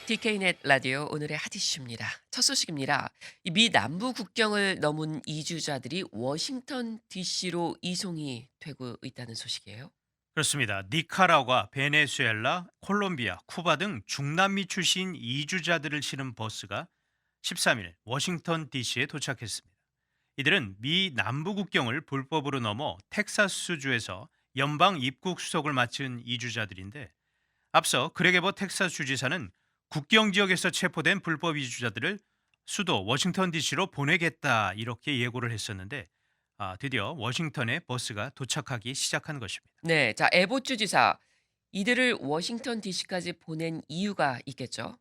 DK넷 라디오 오늘의 핫 이슈입니다. 첫 소식입니다. 이 미 남부 국경을 넘은 이주자들이 워싱턴 DC로 이송이 되고 있다는 소식이에요. 그렇습니다. 니카라과, 베네수엘라, 콜롬비아, 쿠바 등 중남미 출신 이주자들을 실은 버스가 13일 워싱턴 DC에 도착했습니다. 이들은 미 남부 국경을 불법으로 넘어 텍사스주에서 연방 입국 수속을 마친 이주자들인데, 앞서 그레게버 텍사스 주지사는 국경 지역에서 체포된 불법 이주자들을 수도 워싱턴 DC로 보내겠다 이렇게 예고를 했었는데, 드디어 워싱턴에 버스가 도착하기 시작한 것입니다. 네, 자 에보 주지사 이들을 워싱턴 DC까지 보낸 이유가 있겠죠.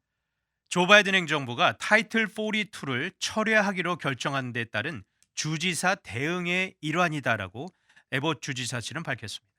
조 바이든 행정부가 타이틀 42를 철회하기로 결정한 데 따른 주지사 대응의 일환이다라고 에봇 주지사실은 밝혔습니다.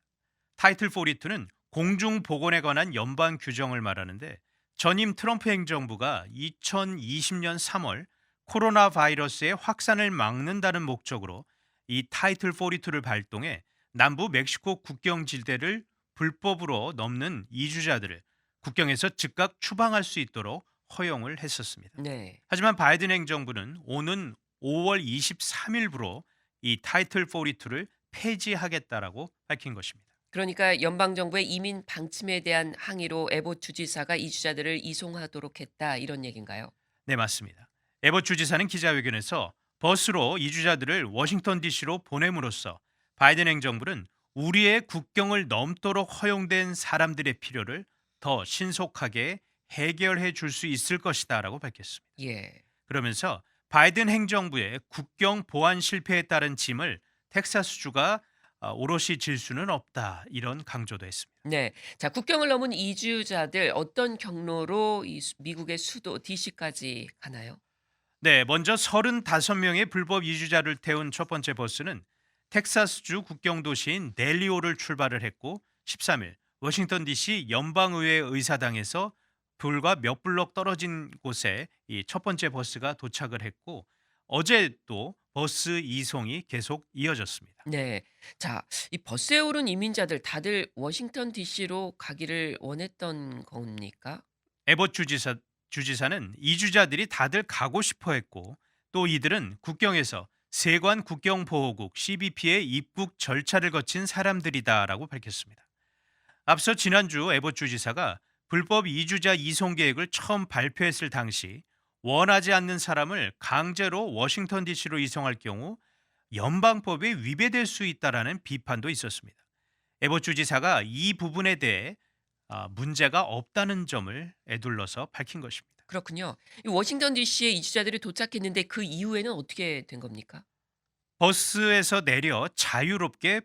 타이틀 42는 공중보건에 관한 연방 규정을 말하는데, 전임 트럼프 행정부가 2020년 3월 코로나 바이러스의 확산을 막는다는 목적으로 이 타이틀 42를 발동해 남부 멕시코 국경 지대를 불법으로 넘는 이주자들을 국경에서 즉각 추방할 수 있도록 허용을 했었습니다. 네. 하지만 바이든 행정부는 오는 5월 23일부로 이 타이틀 42를 폐지하겠다라고 밝힌 것입니다. 그러니까 연방 정부의 이민 방침에 대한 항의로 에보 주지사가 이주자들을 이송하도록 했다 이런 얘기인가요? 네, 맞습니다. 에버 주지사는 기자회견에서 버스로 이주자들을 워싱턴 DC로 보냄으로써 바이든 행정부는 우리의 국경을 넘도록 허용된 사람들의 필요를 더 신속하게 해결해 줄 수 있을 것이다라고 밝혔습니다. 예. 그러면서 바이든 행정부의 국경 보안 실패에 따른 짐을 텍사스주가 오롯이 질 수는 없다 이런 강조도 했습니다. 네. 자, 국경을 넘은 이주자들 어떤 경로로 미국의 수도 DC까지 가나요? 네, 먼저 35명의 불법 이주자를 태운 첫 번째 버스는 텍사스주 국경 도시인 델리오를 출발을 했고, 13일 워싱턴 DC 연방의회 의사당에서 불과 몇 블록 떨어진 곳에 이 첫 번째 버스가 도착을 했고, 어제 또 버스 이송이 계속 이어졌습니다. 네. 자, 이 버스에 오른 이민자들 다들 워싱턴 DC로 가기를 원했던 겁니까? 에봇 주지사는 이주자들이 다들 가고 싶어 했고, 또 이들은 국경에서 세관 국경보호국 CBP의 입국 절차를 거친 사람들이다라고 밝혔습니다. 앞서 지난주 에봇 주지사가 불법 이주자 이송 계획을 처음 발표했을 당시 원하지 않는 사람을 강제로 워싱턴 DC로 이송할 경우 연방법에 위배될 수 있다라는 비판도 있었습니다. 에봇 주지사가 이 부분에 대해 문제가 없다는 점을 에둘러서 밝힌 것입니다. 그렇군요. 이 워싱턴 DC에 이주자들이 도착했는데 그 이후에는 어떻게 된 겁니까? 버스에서 내려 자유롭게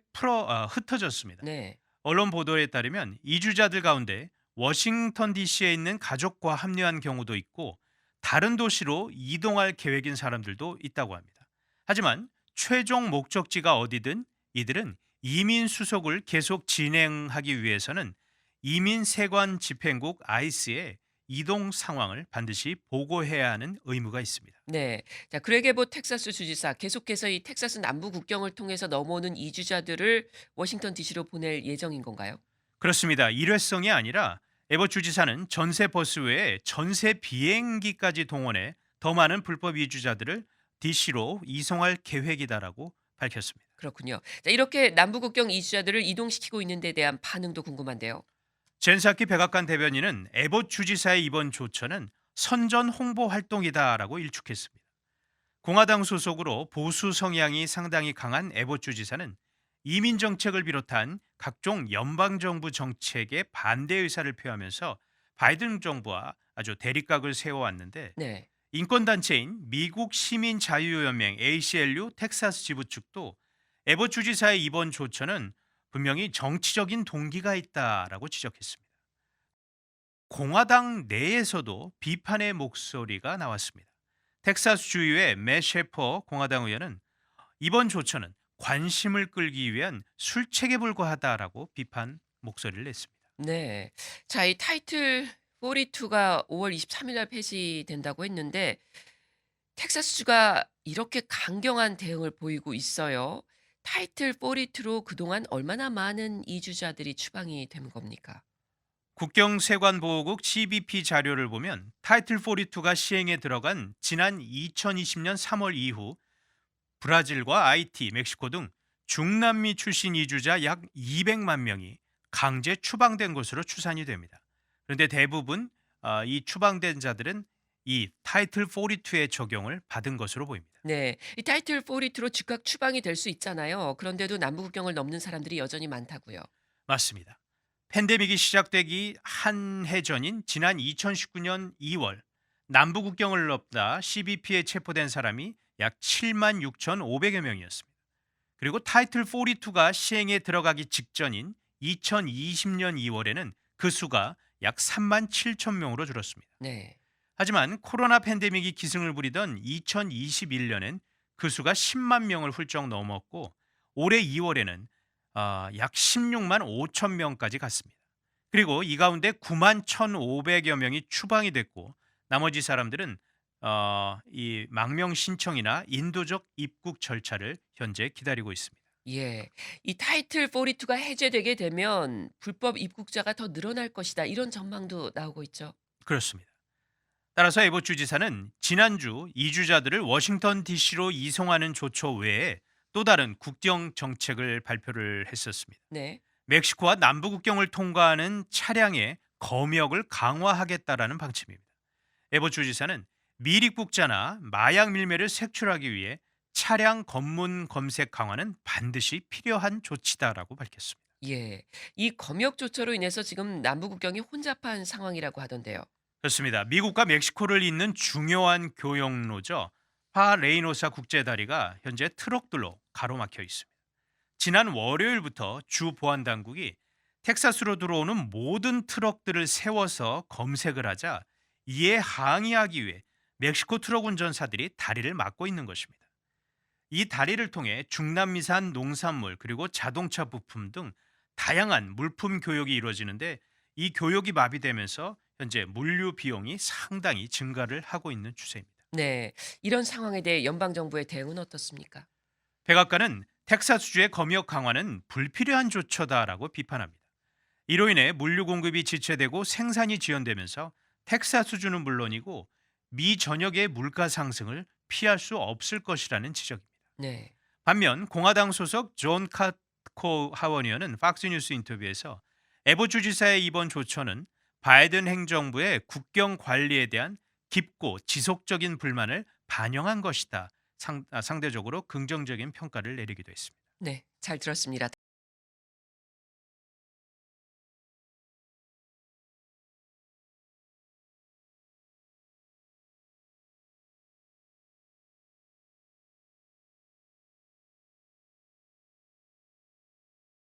흩어졌습니다. 네. 언론 보도에 따르면 이주자들 가운데 워싱턴 DC에 있는 가족과 합류한 경우도 있고, 다른 도시로 이동할 계획인 사람들도 있다고 합니다. 하지만 최종 목적지가 어디든 이들은 이민 수속을 계속 진행하기 위해서는 이민 세관 집행국 IC에 이동 상황을 반드시 보고해야 하는 의무가 있습니다. 네. 자, 그레게보 텍사스 주지사 계속해서 이 텍사스 남부 국경을 통해서 넘어오는 이주자들을 워싱턴 DC로 보낼 예정인 건가요? 그렇습니다. 일회성이 아니라 에버 주지사는 전세 버스 외에 전세 비행기까지 동원해 더 많은 불법 이주자들을 DC로 이송할 계획이다라고 밝혔습니다. 그렇군요. 자, 이렇게 남부 국경 이주자들을 이동시키고 있는 데 대한 반응도 궁금한데요. 젠사키 백악관 대변인은 에버 주지사의 이번 조처는 선전 홍보 활동이다라고 일축했습니다. 공화당 소속으로 보수 성향이 상당히 강한 에버 주지사는 이민 정책을 비롯한 각종 연방 정부 정책에 반대 의사를 표하면서 바이든 정부와 아주 대립각을 세워왔는데, 네. 인권단체인 미국 시민자유연맹 ACLU 텍사스 지부 측도 에버 주지사의 이번 조처는 분명히 정치적인 동기가 있다라고 지적했습니다. 공화당 내에서도 비판의 목소리가 나왔습니다. 텍사스 주의회 맷 셰퍼 공화당 의원은 이번 조처는 관심을 끌기 위한 술책에 불과하다라고 비판 목소리를 냈습니다. 네. 자, 이 타이틀 42가 5월 23일 날 폐지된다고 했는데 텍사스주가 이렇게 강경한 대응을 보이고 있어요. 타이틀 42로 그동안 얼마나 많은 이주자들이 추방이 된 겁니까? 국경세관보호국 CBP 자료를 보면 타이틀 42가 시행에 들어간 지난 2020년 3월 이후 브라질과 아이티, 멕시코 등 중남미 출신 이주자 약 200만 명이 강제 추방된 것으로 추산이 됩니다. 그런데 대부분 이 추방된 자들은 이 타이틀 42의 적용을 받은 것으로 보입니다. 네. 이 타이틀 42로 즉각 추방이 될 수 있잖아요. 그런데도 남부 국경을 넘는 사람들이 여전히 많다고요. 맞습니다. 팬데믹이 시작되기 한 해 전인 지난 2019년 2월 남부 국경을 넘다 CBP에 체포된 사람이 약 7만 6,500여 명이었습니다. 그리고 타이틀 42가 시행에 들어가기 직전인 2020년 2월에는 그 수가 약 3만 7천 명으로 줄었습니다. 네. 하지만 코로나 팬데믹이 기승을 부리던 2021년엔 그 수가 10만 명을 훌쩍 넘었고 올해 2월에는 약 16만 5천 명까지 갔습니다. 그리고 이 가운데 9만 1,500여 명이 추방이 됐고 나머지 사람들은 이 망명 신청이나 인도적 입국 절차를 현재 기다리고 있습니다. 예. 이 타이틀 42가 해제되게 되면 불법 입국자가 더 늘어날 것이다. 이런 전망도 나오고 있죠. 그렇습니다. 따라서 에봇 주지사는 지난주 이주자들을 워싱턴 DC로 이송하는 조처 외에 또 다른 국경 정책을 발표를 했었습니다. 네. 멕시코와 남부 국경을 통과하는 차량의 검역을 강화하겠다라는 방침입니다. 에봇 주지사는 미입국자나 마약 밀매를 색출하기 위해 차량 검문 검색 강화는 반드시 필요한 조치다라고 밝혔습니다. 예. 이 검역 조처로 인해서 지금 남부 국경이 혼잡한 상황이라고 하던데요. 그렇습니다. 미국과 멕시코를 잇는 중요한 교역로죠. 파 레이노사 국제다리가 현재 트럭들로 가로막혀 있습니다. 지난 월요일부터 주 보안 당국이 텍사스로 들어오는 모든 트럭들을 세워서 검색을 하자 이에 항의하기 위해 멕시코 트럭 운전사들이 다리를 막고 있는 것입니다. 이 다리를 통해 중남미산 농산물 그리고 자동차 부품 등 다양한 물품 교역이 이루어지는데 이 교역이 마비되면서 현재 물류 비용이 상당히 증가를 하고 있는 추세입니다. 네. 이런 상황에 대해 연방 정부의 대응은 어떻습니까? 백악관은 텍사스주의 검역 강화는 불필요한 조처다라고 비판합니다. 이로 인해 물류 공급이 지체되고 생산이 지연되면서 텍사스주는 물론이고 미 전역의 물가 상승을 피할 수 없을 것이라는 지적입니다. 네. 반면 공화당 소속 존 카코 하원 의원은 팍스뉴스 인터뷰에서 에보 주지사의 이번 조처는 바이든 행정부의 국경 관리에 대한 깊고 지속적인 불만을 반영한 것이다. 상대적으로 긍정적인 평가를 내리기도 했습니다. 네. 잘 들었습니다.